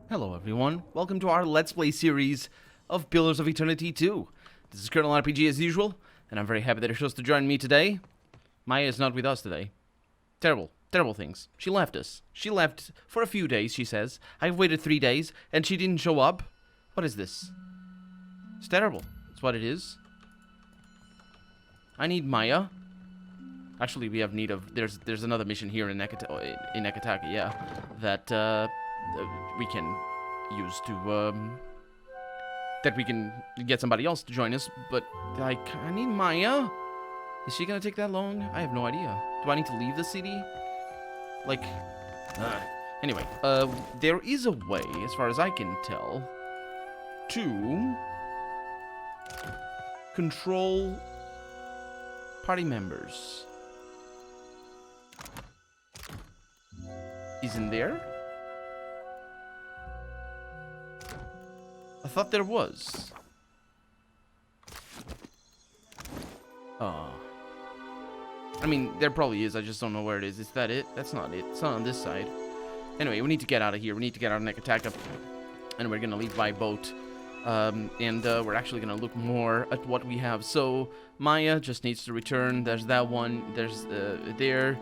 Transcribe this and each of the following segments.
Hello everyone, welcome to our Let's Play series of Pillars of Eternity 2. This is Colonel RPG as usual, and I'm very happy that you're supposed to join me today. Maya is not with us today. Terrible, terrible things. She left us. She left for a few days, she says. I've waited 3 days, and she didn't show up. What is this? It's terrible. That's what it is. I need Maya. Actually, we have need of... There's another mission here in Nekataka, yeah, that we can use to, that we can get somebody else to join us, but I need Maya. Is she gonna take that long? I have no idea. Do I need to leave the city? Like, anyway, there is a way, as far as I can tell, to control party members. Isn't there? I thought there was. I mean, there probably is. I just don't know where it is. Is that it? That's not it. It's not on this side. Anyway, we need to get out of here. We need to get out of Nekataka. And we're going to leave by boat. We're actually going to look more at what we have. So, Maya just needs to return. There's that one. There's, there.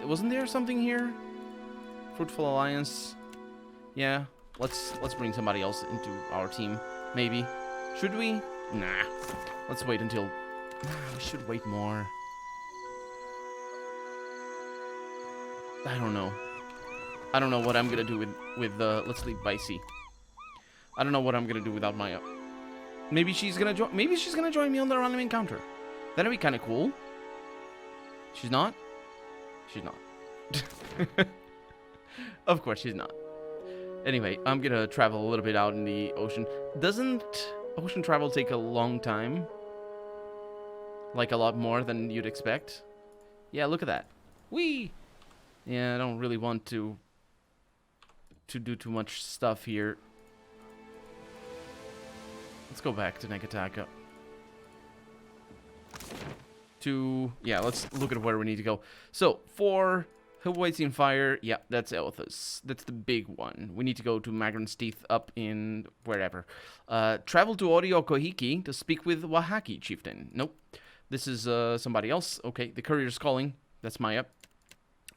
Wasn't there something here? Fruitful Alliance. Yeah. Let's bring somebody else into our team, maybe. Should we? Nah. Let's wait until... we should wait more. I don't know. I don't know what I'm gonna do with let's leave by sea. I don't know what I'm gonna do without Maya. Maybe she's gonna join. Maybe she's gonna join me on the random encounter. That'd be kind of cool. She's not. She's not. Of course she's not. Anyway, I'm gonna travel a little bit out in the ocean. Doesn't ocean travel take a long time? Like a lot more than you'd expect? Yeah, look at that. Whee! Yeah, I don't really want to do too much stuff here. Let's go back to Nekataka. Yeah, let's look at where we need to go. So, for Who Waits in Fire, yeah, that's Elthus. That's the big one. We need to go to Magran's Teeth up in wherever. Travel to Oriokohiki to speak with Wahaki Chieftain. Nope. This is somebody else. Okay, the courier's calling. That's Maya.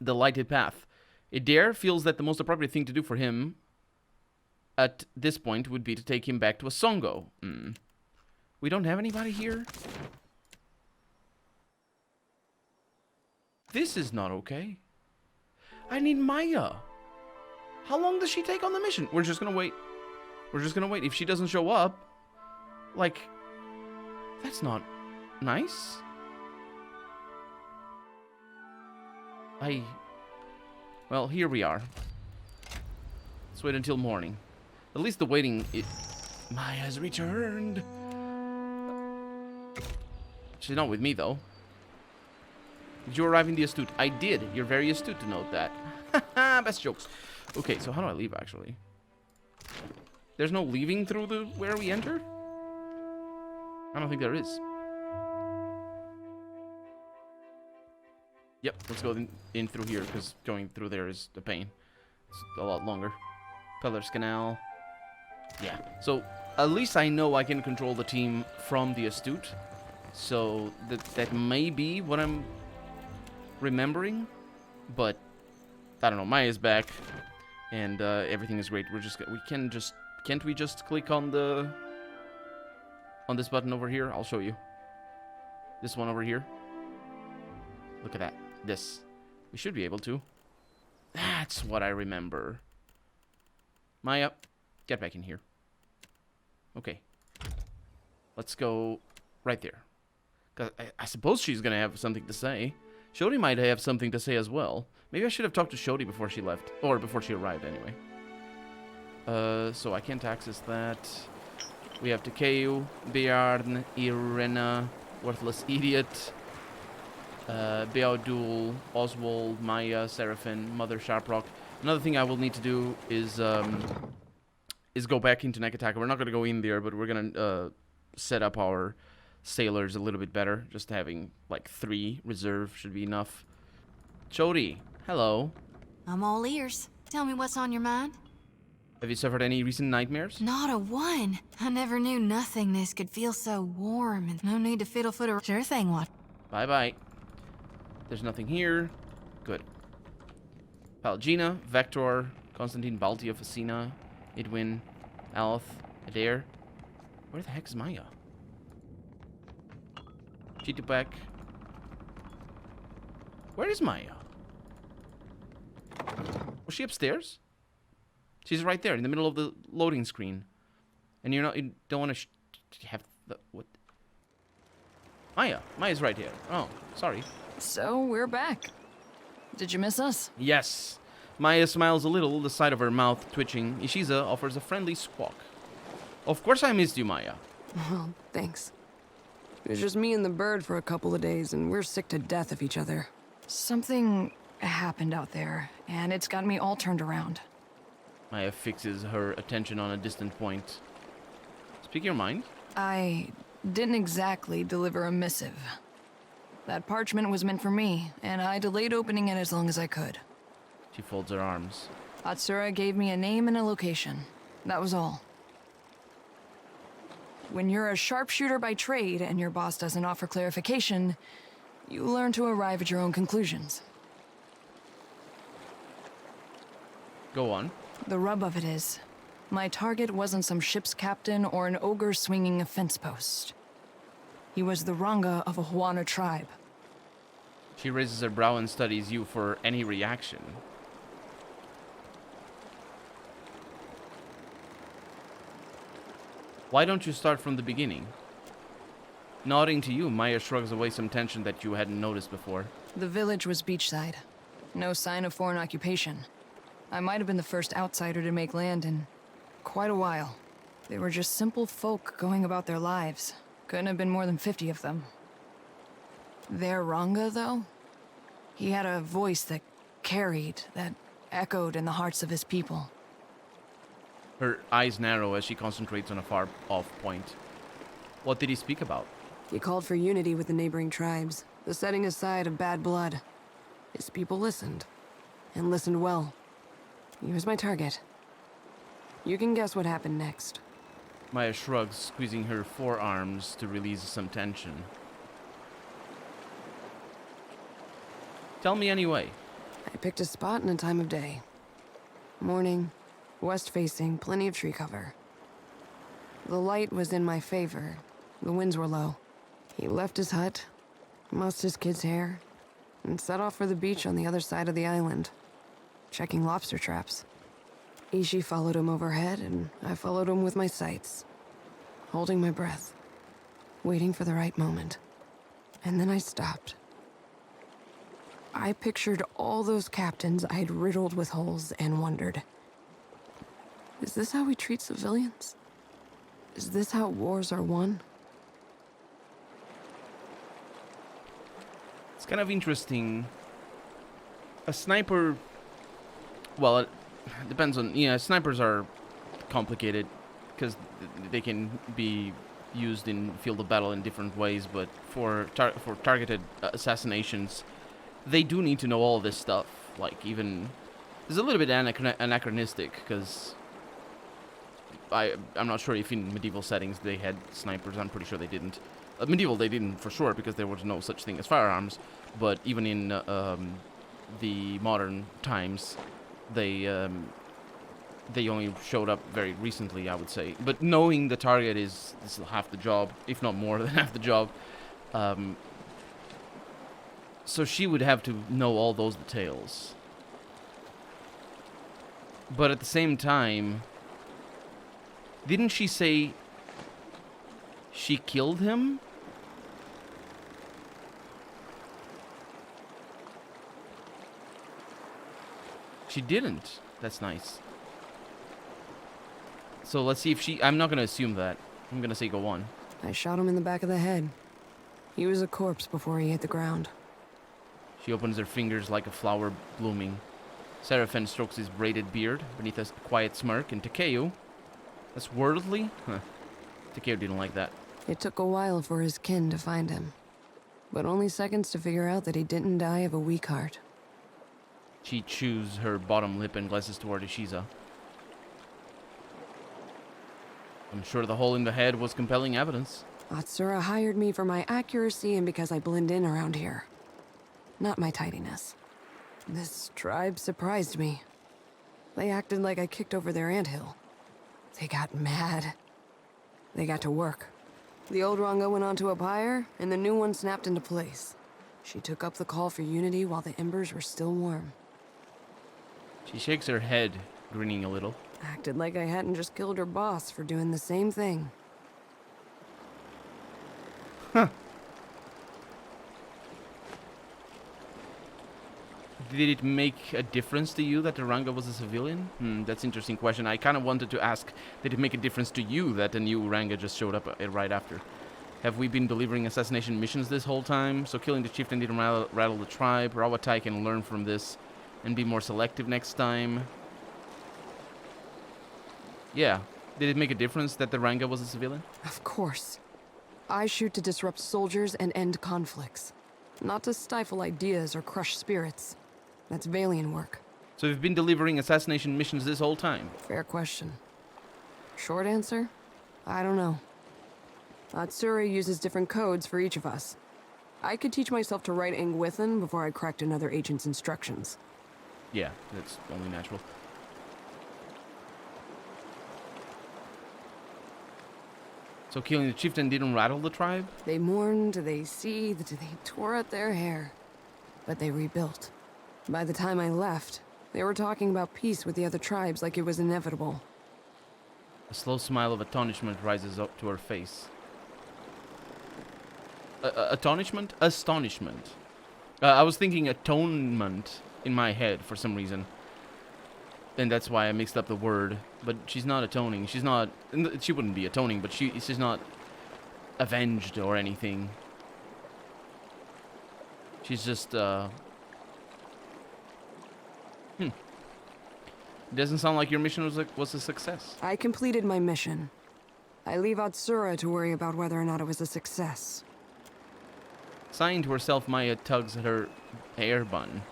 The Lighted Path. Adair feels that the most appropriate thing to do for him at this point would be to take him back to a Songo. We don't have anybody here? This is not okay. I need Maya. How long does she take on the mission? We're just gonna wait. We're just gonna wait. If she doesn't show up, like, that's not nice. Well, here we are. Let's wait until morning. At least the waiting... Maya has returned. She's not with me, though. Did you arrive in the astute? I did. You're very astute to note that. Haha, best jokes. Okay, so how do I leave, actually? There's no leaving through where we entered? I don't think there is. Yep, let's go in through here, because going through there is a pain. It's a lot longer. Pillars Canal. Yeah, so at least I know I can control the team from the astute. So that may be what I'm remembering, but I don't know. Maya's back, and everything is great. Can't we just click on this button over here? I'll show you. This one over here. Look at that. This. We should be able to. That's what I remember. Maya, get back in here. Okay. Let's go right there. 'Cause I suppose she's gonna have something to say. Shodi might have something to say as well. Maybe I should have talked to Shodi before she left. Or before she arrived, anyway. So I can't access that. We have Takeu, Bjarn, Irena, Worthless Idiot, Beaudul, Oswald, Maya, Seraphim, Mother Sharprock. Another thing I will need to do is go back into Nekataka. We're not going to go in there, but we're going to set up our sailors a little bit better. Just having, like, 3 reserve should be enough. Chody, hello. I'm all ears. Tell me what's on your mind. Have you suffered any recent nightmares? Not a one. I never knew nothingness could feel so warm and no need to fiddle foot or sure thing what. Bye-bye. There's nothing here. Good. Palgina, Vector, Constantine, Baltia, Facina, Idwin, Alth, Adair. Where the heck is Maya? Chitupek. Where is Maya? Was she upstairs? She's right there in the middle of the loading screen. And you don't want to have the... What? Maya. Maya's right here. Oh, sorry. So, we're back. Did you miss us? Yes. Maya smiles a little, the side of her mouth twitching. Ishiza offers a friendly squawk. Of course I missed you, Maya. Well, thanks. It was just me and the bird for a couple of days, and we're sick to death of each other. Something happened out there, and it's got me all turned around. Maya fixes her attention on a distant point. Speak your mind. I didn't exactly deliver a missive. That parchment was meant for me, and I delayed opening it as long as I could. She folds her arms. Atsura gave me a name and a location. That was all. When you're a sharpshooter by trade and your boss doesn't offer clarification, you learn to arrive at your own conclusions. Go on. The rub of it is, my target wasn't some ship's captain or an ogre swinging a fence post. He was the Ranga of a Huana tribe. She raises her brow and studies you for any reaction. Why don't you start from the beginning? Nodding to you, Maya shrugs away some tension that you hadn't noticed before. The village was beachside. No sign of foreign occupation. I might have been the first outsider to make land in quite a while. They were just simple folk going about their lives. Couldn't have been more than 50 of them. Their Ranga, though? He had a voice that carried, that echoed in the hearts of his people. Her eyes narrow as she concentrates on a far-off point. What did he speak about? He called for unity with the neighboring tribes, the setting aside of bad blood. His people listened, and listened well. He was my target. You can guess what happened next. Maya shrugs, squeezing her forearms to release some tension. Tell me anyway. I picked a spot and a time of day. Morning, west-facing, plenty of tree cover. The light was in my favor. The winds were low. He left his hut, mussed his kid's hair, and set off for the beach on the other side of the island, checking lobster traps. Ishi followed him overhead, and I followed him with my sights, holding my breath, waiting for the right moment. And then I stopped. I pictured all those captains I'd riddled with holes and wondered, is this how we treat civilians? Is this how wars are won? It's kind of interesting. A sniper... Well, it depends on... Yeah, snipers are complicated because they can be used in field of battle in different ways, but for targeted assassinations, they do need to know all this stuff. Like, even... It's a little bit anachronistic because... I'm not sure if in medieval settings they had snipers. I'm pretty sure they didn't. Medieval they didn't for sure because there was no such thing as firearms. But even in the modern times, they only showed up very recently, I would say. But knowing the target is half the job, if not more than half the job. So she would have to know all those details. But at the same time... Didn't she say she killed him? She didn't. That's nice. So let's see if she... I'm not going to assume that. I'm going to say go on. I shot him in the back of the head. He was a corpse before he hit the ground. She opens her fingers like a flower blooming. Seraphin strokes his braided beard beneath a quiet smirk, and Takeo... That's worldly? Huh. Takeo didn't like that. It took a while for his kin to find him, but only seconds to figure out that he didn't die of a weak heart. She chews her bottom lip and glances toward Ishiza. I'm sure the hole in the head was compelling evidence. Atsura hired me for my accuracy and because I blend in around here. Not my tidiness. This tribe surprised me. They acted like I kicked over their anthill. They got mad. They got to work. The old Ranga went onto a pyre, and the new one snapped into place. She took up the call for unity while the embers were still warm. She shakes her head, grinning a little. Acted like I hadn't just killed her boss for doing the same thing. Huh. Did it make a difference to you that the Ranga was a civilian? That's an interesting question. I kind of wanted to ask, did it make a difference to you that the new Ranga just showed up right after? Have we been delivering assassination missions this whole time? So killing the chieftain didn't rattle the tribe. Rawatai can learn from this and be more selective next time. Yeah. Did it make a difference that the Ranga was a civilian? Of course. I shoot to disrupt soldiers and end conflicts. Not to stifle ideas or crush spirits. That's Valian work. So you've been delivering assassination missions this whole time? Fair question. Short answer? I don't know. Atsura uses different codes for each of us. I could teach myself to write Angwithan before I cracked another agent's instructions. Yeah, that's only natural. So killing the chieftain didn't rattle the tribe? They mourned, they seethed, they tore at their hair. But they rebuilt. By the time I left, they were talking about peace with the other tribes like it was inevitable. A slow smile of astonishment rises up to her face. Astonishment? Astonishment. I was thinking atonement in my head for some reason. And that's why I mixed up the word. But she's not atoning. She's not... She wouldn't be atoning, but she's not avenged or anything. She's just, It doesn't sound like your mission was a success. I completed my mission. I leave Atsura to worry about whether or not it was a success. Sighing to herself, Maya tugs at her hair bun,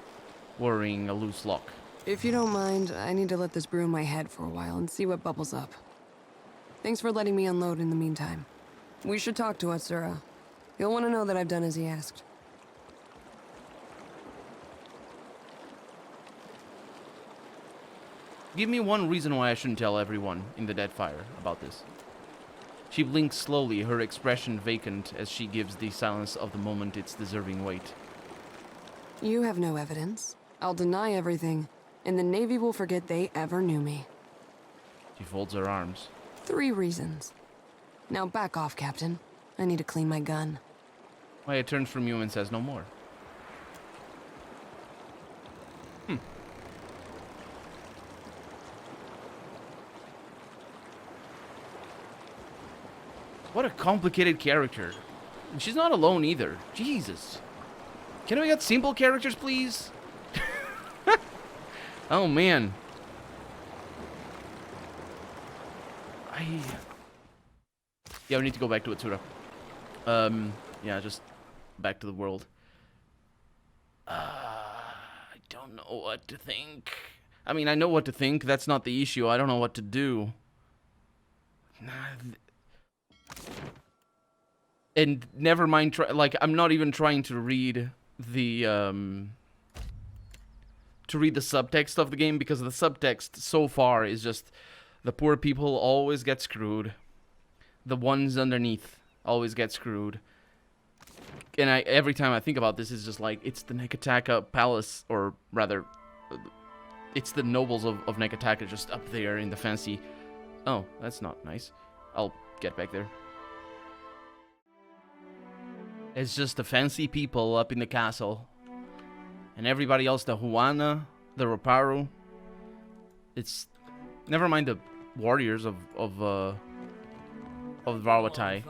worrying a loose lock. If you don't mind, I need to let this brew in my head for a while and see what bubbles up. Thanks for letting me unload in the meantime. We should talk to Atsura. He'll want to know that I've done as he asked. Give me one reason why I shouldn't tell everyone in the Deadfire about this. She blinks slowly, her expression vacant as she gives the silence of the moment its deserving weight. You have no evidence. I'll deny everything, and the Navy will forget they ever knew me. She folds her arms. 3 reasons. Now back off, Captain. I need to clean my gun. Maya turns from you and says no more. What a complicated character. And she's not alone either. Jesus. Can we get simple characters, please? Oh, man. Yeah, we need to go back to Atsura. Yeah, just back to the world. I don't know what to think. I mean, I know what to think. That's not the issue. I don't know what to do. And never mind, like, I'm not even trying to read the subtext of the game, because the subtext so far is just the poor people always get screwed. The ones underneath always get screwed. And every time I think about this, it's just like, it's the Nekataka Palace, or rather, it's the nobles of Nekataka just up there in the fancy... Oh, that's not nice. I'll get back there. It's just the fancy people up in the castle. And everybody else, the Huana, the Roparu. It's... Never mind the warriors of Varwatai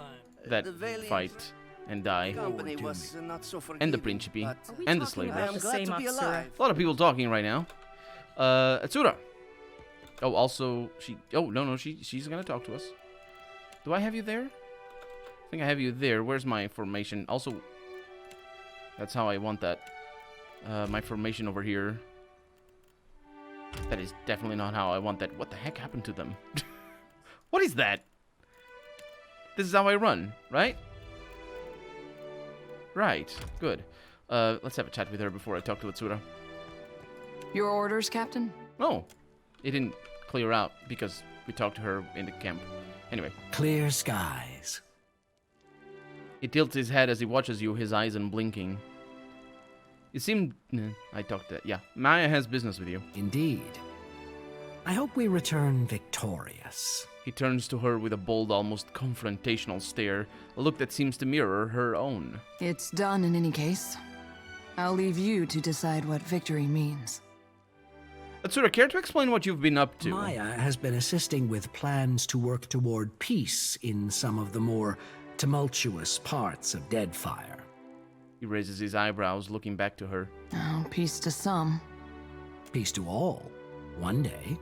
that fight and die. And the Principe. And the slavers. A lot of people talking right now. Atsura. Oh, also, she... Oh, no, she's gonna talk to us. Do I have you there? I think I have you there. Where's my formation? Also, that's how I want that. My formation over here. That is definitely not how I want that. What the heck happened to them? What is that? This is how I run, right? Right. Good. Let's have a chat with her before I talk to Atsura. Your orders, Captain? Oh, it didn't clear out because we talked to her in the camp. Anyway. Clear skies. He tilts his head as he watches you, his eyes unblinking. You seem... I talked to... Yeah, Maya has business with you. Indeed. I hope we return victorious. He turns to her with a bold, almost confrontational stare, a look that seems to mirror her own. It's done in any case. I'll leave you to decide what victory means. Atsura, care to explain what you've been up to? Maya has been assisting with plans to work toward peace in some of the more tumultuous parts of Deadfire. He raises his eyebrows, looking back to her. Oh, peace to some. Peace to all. One day.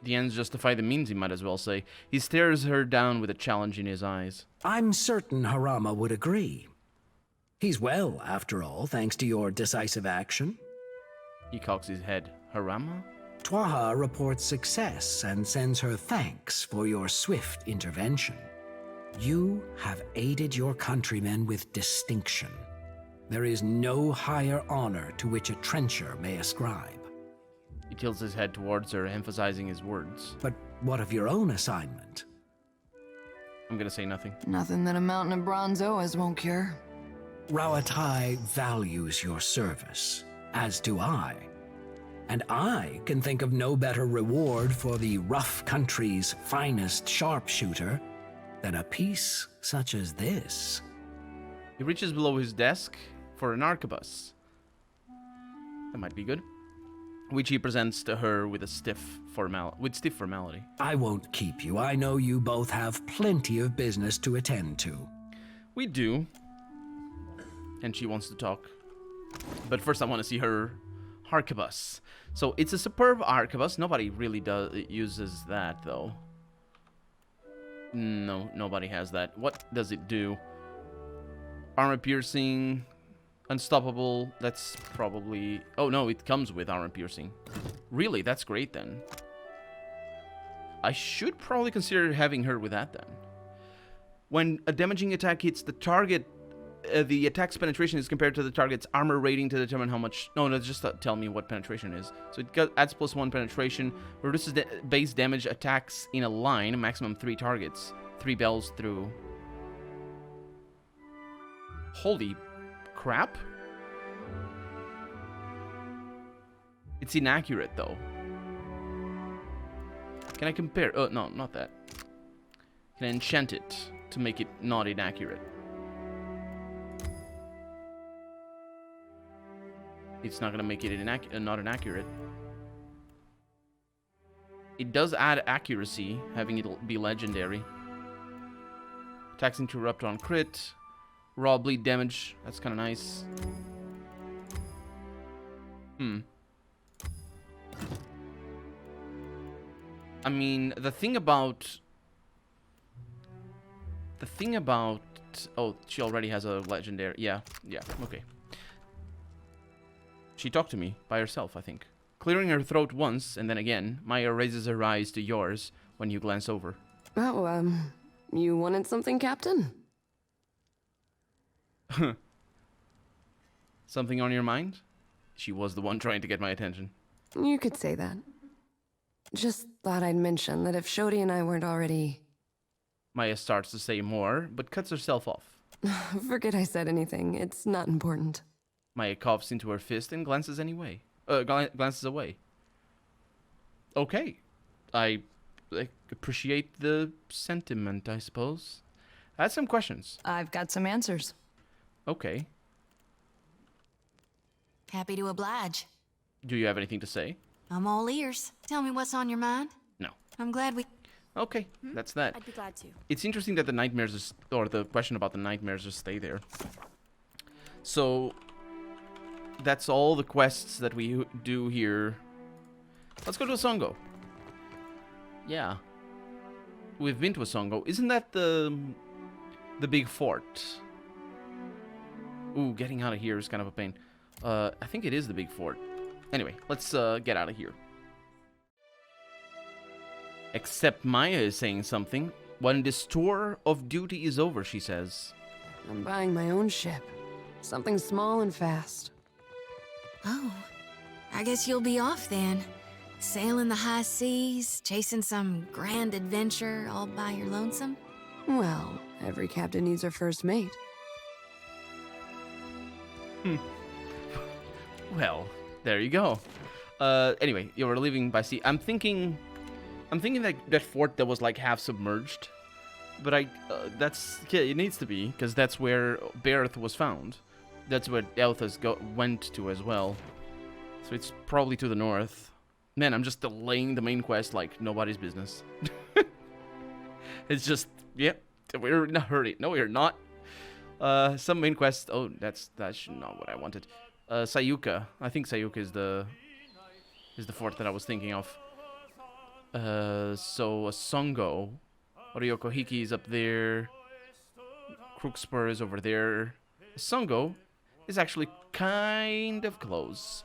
The ends justify the means, he might as well say. He stares her down with a challenge in his eyes. I'm certain Harama would agree. He's well, after all, thanks to your decisive action. He cocks his head. Harama? Twaha reports success and sends her thanks for your swift intervention. You have aided your countrymen with distinction. There is no higher honor to which a trencher may ascribe. He tilts his head towards her, emphasizing his words. But what of your own assignment? I'm gonna say nothing. Nothing that a mountain of bronzoas won't cure. Rawatai values your service, as do I. And I can think of no better reward for the rough country's finest sharpshooter than a piece such as this. He reaches below his desk for an arquebus. That might be good. Which he presents to her with stiff formality. I won't keep you. I know you both have plenty of business to attend to. We do. And she wants to talk. But first I want to see her arquebus. So it's a superb arquebus. Nobody really uses that, though. No, nobody has that. What does it do? Armor piercing... Unstoppable, that's probably... Oh, no, it comes with armor piercing. Really? That's great, then. I should probably consider having her with that, then. When a damaging attack hits the target, the attack's penetration is compared to the target's armor rating to determine how much... No, just tell me what penetration is. So it adds +1 penetration, reduces the base damage, attacks in a line, maximum 3 targets. 3 bells through... Holy... crap. It's inaccurate, though. Can I compare? Oh, no, not that. Can I enchant it to make it not inaccurate? It's not going to make it not inaccurate. It does add accuracy, having it be legendary. Attacks interrupt on crit. Raw bleed damage. That's kind of nice. I mean, the thing about... Oh, she already has a legendary... Yeah, okay. She talked to me by herself, I think. Clearing her throat once, and then again, Maya raises her eyes to yours when you glance over. Oh, you wanted something, Captain? Something on your mind? She was the one trying to get my attention. You could say that. Just thought I'd mention that if Shodi and I weren't already... Maya starts to say more, but cuts herself off. Forget I said anything. It's not important. Maya coughs into her fist and glances glances away. Okay. I appreciate the sentiment, I suppose. I had some questions. I've got some answers. Okay. Happy to oblige. Do you have anything to say? I'm all ears. Tell me what's on your mind. No. I'm glad we... Okay, that's that. I'd be glad to. It's interesting that the nightmares, or the question about the nightmares just stay there. So, that's all the quests that we do here. Let's go to Asongo. Yeah. We've been to Asongo. Isn't that the big fort? Ooh, getting out of here is kind of a pain. I think it is the big fort. Anyway, let's get out of here. Except Maya is saying something. When this tour of duty is over, she says. I'm buying my own ship. Something small and fast. Oh, I guess you'll be off then. Sailing the high seas, chasing some grand adventure all by your lonesome? Well, every captain needs her first mate. Well, there you go. Anyway, you were leaving by sea. I'm thinking that fort that was like half submerged, but yeah, it needs to be because that's where Berth was found. That's where Elthas went to as well. So it's probably to the north. Man, I'm just delaying the main quest like nobody's business. It's just, yep, we're in a hurry. No, we're not. Some main quest. Oh, that's not what I wanted. Sayuka. I think Sayuka is the fort that I was thinking of. So Songo. Oryokohiki is up there. Crookspur is over there. Songo is actually kind of close.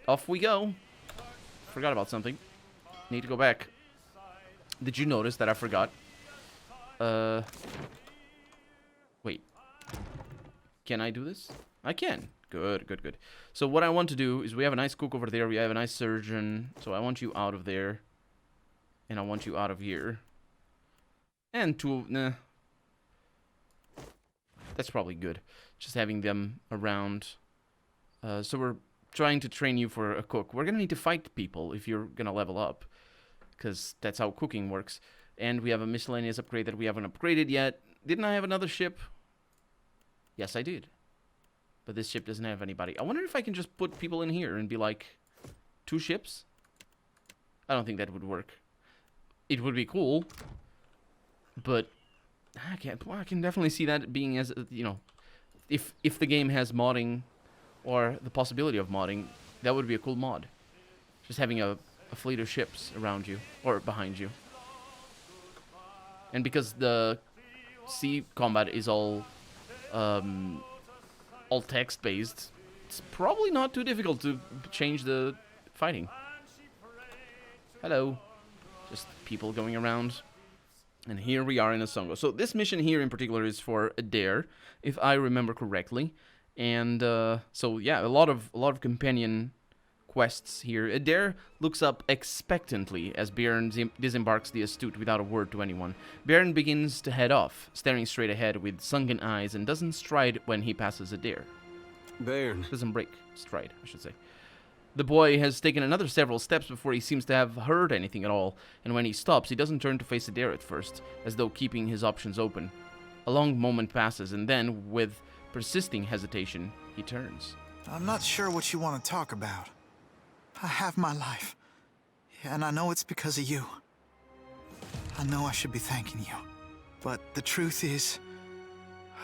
Off we go. Forgot about something. Need to go back. Did you notice that I forgot? Wait. Can I do this? I can. Good, good, good. So what I want to do is we have a nice cook over there. We have a nice surgeon. So I want you out of there. And I want you out of here. And nah. That's probably good. Just having them around. So we're trying to train you for a cook. We're gonna need to fight people if you're gonna level up. Because that's how cooking works. And we have a miscellaneous upgrade that we haven't upgraded yet. Didn't I have another ship? Yes, I did. But this ship doesn't have anybody. I wonder if I can just put people in here and be like, 2 ships? I don't think that would work. It would be cool. But I can definitely see that being as, you know, if the game has modding or the possibility of modding, that would be a cool mod. Just having a fleet of ships around you or behind you. And because the sea combat is all text-based, it's probably not too difficult to change the fighting. Hello. Just people going around. And here we are in Asongo. So this mission here in particular is for Adair, if I remember correctly. And so yeah, a lot of companion quests here. Adair looks up expectantly as Bjorn disembarks the Astute without a word to anyone. Bjorn begins to head off, staring straight ahead with sunken eyes, and doesn't stride when he passes Adair. Bjorn. Doesn't break. Stride, I should say. The boy has taken another several steps before he seems to have heard anything at all, and when he stops, he doesn't turn to face Adair at first, as though keeping his options open. A long moment passes, and then, with persisting hesitation, he turns. I'm not sure what you want to talk about. I have my life, and I know it's because of you. I know I should be thanking you, but the truth is,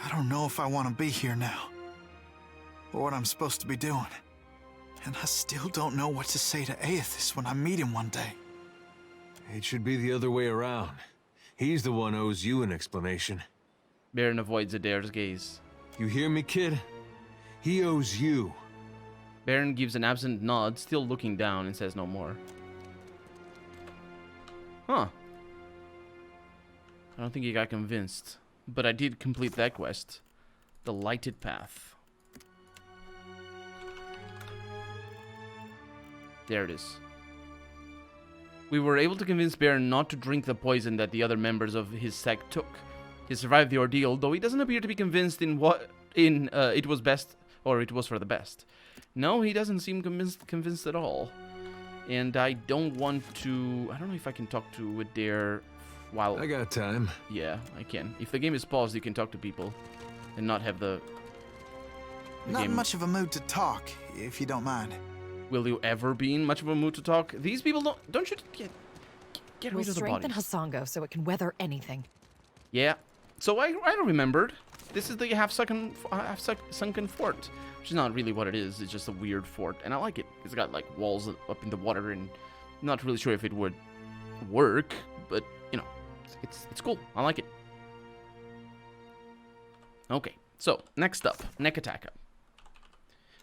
I don't know if I want to be here now, or what I'm supposed to be doing. And I still don't know what to say to Aethys when I meet him one day. It should be the other way around. He's the one who owes you an explanation. Baron avoids Adair's gaze. You hear me, kid? He owes you. Baron gives an absent nod, still looking down, and says no more. Huh. I don't think he got convinced. But I did complete that quest. The Lighted Path. There it is. We were able to convince Baron not to drink the poison that the other members of his sect took. He survived the ordeal, though he doesn't appear to be convinced it was best, or it was for the best. No, he doesn't seem convinced at all. And I don't want to... I don't know if I can talk to Adair while... I got time. Yeah, I can. If the game is paused, you can talk to people and not have the Not game... much of a mood to talk, if you don't mind. Will you ever be in much of a mood to talk? These people don't you get We'll rid of the strengthen bodies. Hasongo so it can weather anything. Yeah. So I remembered. This is the half-sunken fort, which is not really what it is. It's just a weird fort, and I like it. It's got like walls up in the water, and I'm not really sure if it would work, but you know, it's cool. I like it. Okay. So next up, Nekataka.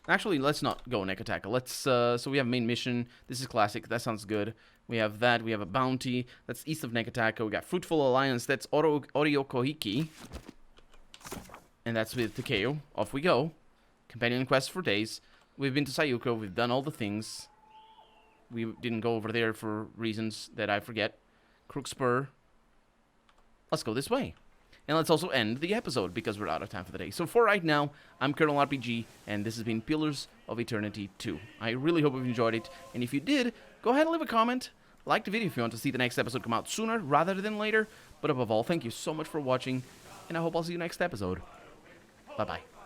Actually, let's not go Nekataka. Let's, so we have main mission. This is classic. That sounds good. We have that. We have a bounty. That's east of Nekataka. We got Fruitful Alliance. That's Oriokohiki. And that's with Takeo. Off we go. Companion quest for days. We've been to Sayuko. We've done all the things. We didn't go over there for reasons that I forget. Crook Spur. Let's go this way. And let's also end the episode because we're out of time for the day. So for right now, I'm Colonel RPG, and this has been Pillars of Eternity 2. I really hope you've enjoyed it. And if you did, go ahead and leave a comment. Like the video if you want to see the next episode come out sooner rather than later. But above all, thank you so much for watching, and I hope I'll see you next episode. Bye-bye.